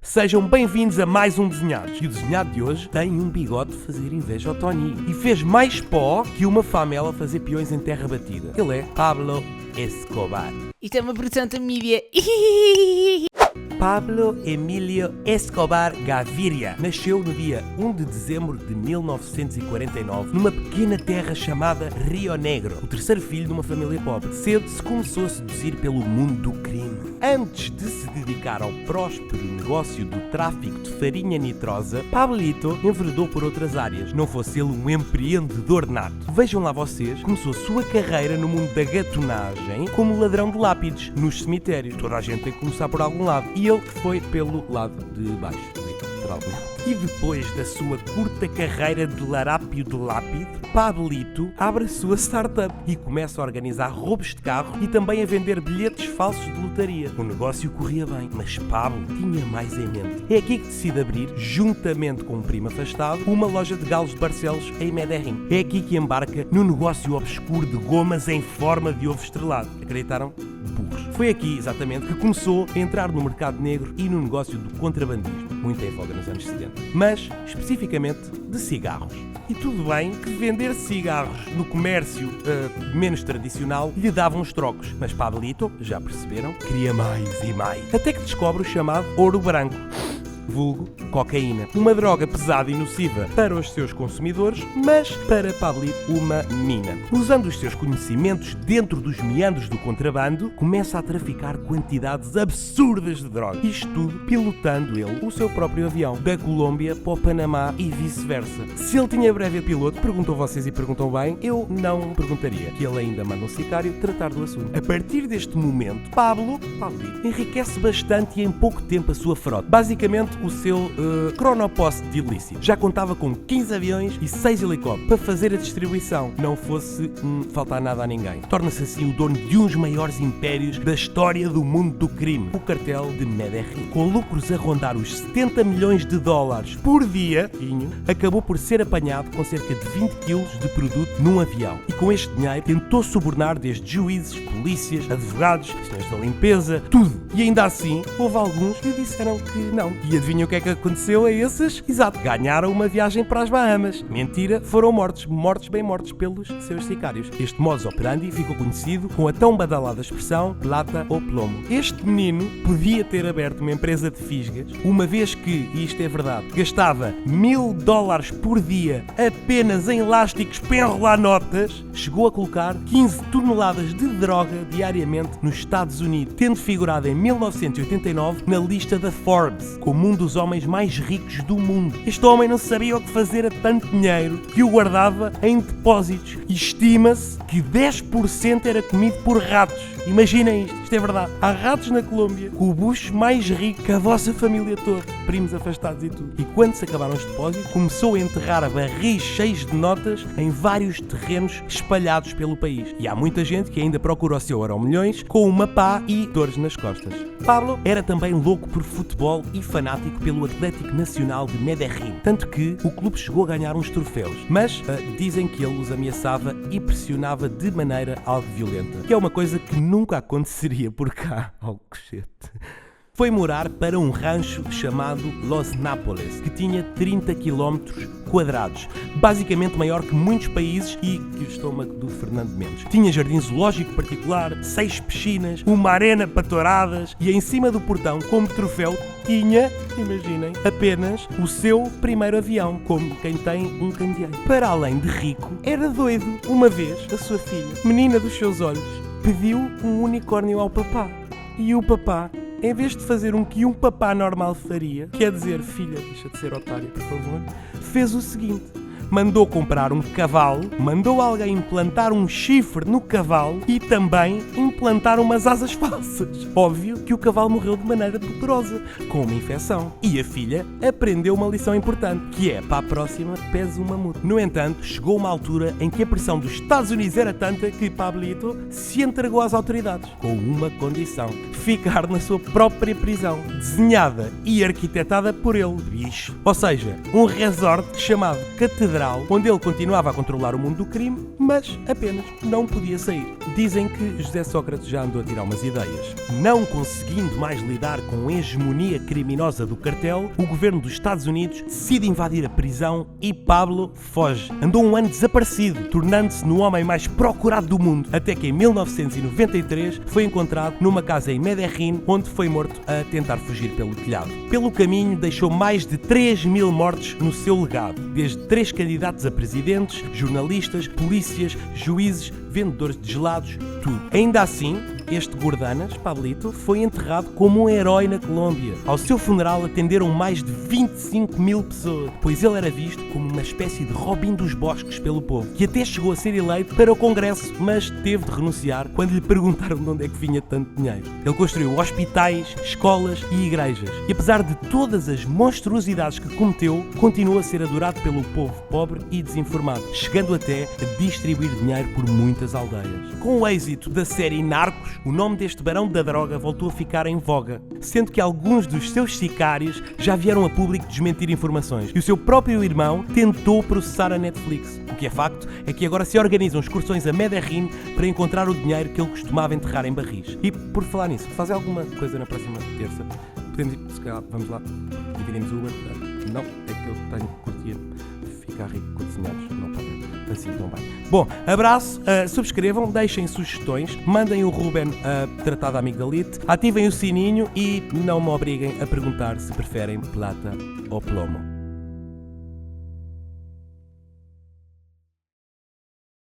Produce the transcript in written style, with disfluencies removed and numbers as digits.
Sejam bem-vindos a mais um Desenhados. E o desenhado de hoje tem um bigode de fazer inveja ao Tony. E fez mais pó que uma famela a fazer peões em terra batida. Ele é Pablo Escobar. Isto é uma produção da mídia. Pablo Emílio Escobar Gaviria nasceu no dia 1 de dezembro de 1949 numa pequena terra chamada Rio Negro, o terceiro filho de uma família pobre. Cedo se começou a seduzir pelo mundo do crime. Antes de se dedicar ao próspero negócio do tráfico de farinha nitrosa, Pablito enveredou por outras áreas, não fosse ele um empreendedor nato. Vejam lá vocês, começou a sua carreira no mundo da gatonagem como ladrão de lápides nos cemitérios. Toda a gente tem que começar por algum lado. E ele foi pelo lado de baixo, literalmente. E depois da sua curta carreira de larápio de lápide, Pablito abre a sua startup e começa a organizar roubos de carro e também a vender bilhetes falsos de lotaria. O negócio corria bem, mas Pablo tinha mais em mente. É aqui que decide abrir, juntamente com um primo afastado, uma loja de galos de Barcelos em Medellín. É aqui que embarca no negócio obscuro de gomas em forma de ovo estrelado. Acreditaram? Burros. Foi aqui, exatamente, que começou a entrar no mercado negro e no negócio do contrabandismo, muito em voga nos anos 70, mas especificamente de cigarros. E tudo bem que vender cigarros no comércio menos tradicional lhe dava uns trocos, mas Pablito, já perceberam, queria mais e mais. Até que descobre o chamado ouro branco, vulgo cocaína. Uma droga pesada e nociva para os seus consumidores, mas para Pablito uma mina. Usando os seus conhecimentos dentro dos meandros do contrabando, começa a traficar quantidades absurdas de droga. Isto tudo pilotando ele o seu próprio avião, da Colômbia para o Panamá e vice-versa. Se ele tinha breve piloto, perguntam vocês e perguntam bem, eu não perguntaria, que ele ainda manda um sicário tratar do assunto. A partir deste momento, Pablito enriquece bastante e em pouco tempo a sua frota. Basicamente, o seu cronopost de ilícito. Já contava com 15 aviões e 6 helicópteros para fazer a distribuição, não fosse faltar nada a ninguém. Torna-se assim o dono de um dos maiores impérios da história do mundo do crime, o cartel de Medellín. Com lucros a rondar os 70 milhões de dólares por dia, acabou por ser apanhado com cerca de 20 quilos de produto num avião. E com este dinheiro tentou subornar desde juízes, polícias, advogados, senhores da limpeza, tudo. E ainda assim, houve alguns que disseram que não. E adivinham o que é que aconteceu a esses? Exato, ganharam uma viagem para as Bahamas. Mentira, foram mortos bem mortos pelos seus sicários. Este modus operandi ficou conhecido com a tão badalada expressão plata ou plomo. Este menino podia ter aberto uma empresa de fisgas, uma vez que, e isto é verdade, gastava $1000 por dia apenas em elásticos para enrolar notas, chegou a colocar 15 toneladas de droga diariamente nos Estados Unidos, tendo figurado em 1989 na lista da Forbes como um dos homens mais ricos do mundo. Este homem não sabia o que fazer a tanto dinheiro que o guardava em depósitos. E estima-se que 10% era comido por ratos. Imaginem isto é verdade. Há ratos na Colômbia com o bucho mais rico que a vossa família toda, primos afastados e tudo. E quando se acabaram os depósitos, começou a enterrar barris cheios de notas em vários terrenos espalhados pelo país. E há muita gente que ainda procura o seu Euromilhões com uma pá e dores nas costas. Pablo era também louco por futebol e fanático pelo Atlético Nacional de Medellín, tanto que o clube chegou a ganhar uns troféus, mas dizem que ele os ameaçava e pressionava de maneira algo violenta, que é uma coisa que nunca aconteceria por cá. Oh, cochete. Foi morar para um rancho chamado Los Nápoles, que tinha 30 km quadrados, basicamente maior que muitos países e que o estômago do Fernando Mendes. Tinha jardim zoológico particular, 6 piscinas, uma arena para touradas e em cima do portão, como troféu, tinha, imaginem, apenas o seu primeiro avião, como quem tem um candeeiro. Para além de rico, era doido. Uma vez, a sua filha, menina dos seus olhos, pediu um unicórnio ao papá. E o papá, em vez de fazer que um papá normal faria, quer dizer, filha, deixa de ser otária, por favor, fez o seguinte: mandou comprar um cavalo, mandou alguém implantar um chifre no cavalo e também implantar umas asas falsas. Óbvio que o cavalo morreu de maneira dolorosa, com uma infecção. E a filha aprendeu uma lição importante, que é, para a próxima, pese uma multa. No entanto, chegou uma altura em que a pressão dos Estados Unidos era tanta que Pablito se entregou às autoridades, com uma condição: ficar na sua própria prisão, desenhada e arquitetada por ele, bicho. Ou seja, um resort chamado Catedral federal, onde ele continuava a controlar o mundo do crime, mas apenas não podia sair. Dizem que José Sócrates já andou a tirar umas ideias. Não conseguindo mais lidar com a hegemonia criminosa do cartel, o governo dos Estados Unidos decide invadir a prisão e Pablo foge. Andou um ano desaparecido, tornando-se no homem mais procurado do mundo, até que em 1993 foi encontrado numa casa em Medellín, onde foi morto a tentar fugir pelo telhado. Pelo caminho deixou mais de 3.000 mortes no seu legado, desde 3 candidatos a presidentes, jornalistas, polícias, juízes, vendedores de gelados, tudo. Ainda assim, este Gordanas, Pablito, foi enterrado como um herói na Colômbia. Ao seu funeral atenderam mais de 25.000 pessoas, pois ele era visto como uma espécie de Robin dos Bosques pelo povo, que até chegou a ser eleito para o Congresso, mas teve de renunciar quando lhe perguntaram de onde é que vinha tanto dinheiro. Ele construiu hospitais, escolas e igrejas, e apesar de todas as monstruosidades que cometeu, continua a ser adorado pelo povo pobre e desinformado, chegando até a distribuir dinheiro por muitas aldeias. Com o êxito da série Narcos, o nome deste barão da droga voltou a ficar em voga, sendo que alguns dos seus sicários já vieram a público desmentir informações, e o seu próprio irmão tentou processar a Netflix. O que é facto é que agora se organizam excursões a Medellín para encontrar o dinheiro que ele costumava enterrar em barris. E, por falar nisso, fazer alguma coisa na próxima terça? Podemos ir, se calhar, vamos lá, dividimos o Uber? Não, é que eu curtia ficar rico com desenhados, não pode assim tão bem. Bom, abraço, subscrevam, deixem sugestões, mandem o Ruben a tratar da amigdalite, ativem o sininho e não me obriguem a perguntar se preferem plata ou plomo.